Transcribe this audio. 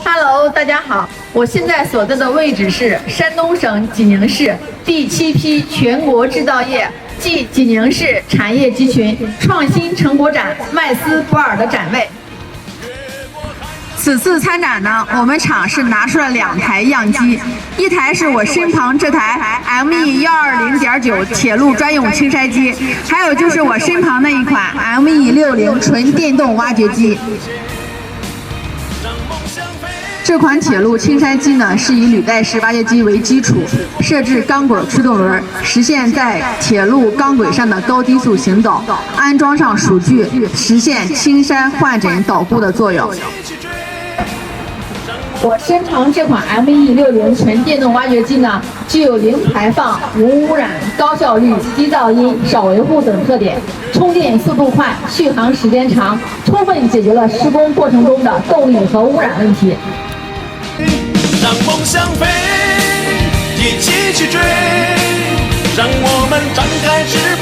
Hello，大家好，我现在所在的位置是山东省济宁市第7批全国制造业暨济宁市产业集群创新成果展麦斯博尔的展位。此次参展呢，我们厂是拿出了2台样机，一台是我身旁这台 ME120.9铁路专用轻筛机，还有就是我身旁的一款 ME60纯电动挖掘机。这款铁路轻筛机呢，是以履带式挖掘机为基础，设置钢轨驱动轮，实现在铁路钢轨上的高低速行走，安装上数据，实现轻筛换诊导固的作用。我身旁这款 ME60纯电动挖掘机呢，具有零排放、无污染、高效率、低噪音、少维护等特点，充电速度快，续航时间长，充分解决了施工过程中的动力和污染问题。让梦想飞，一起去追，让我们张开翅膀。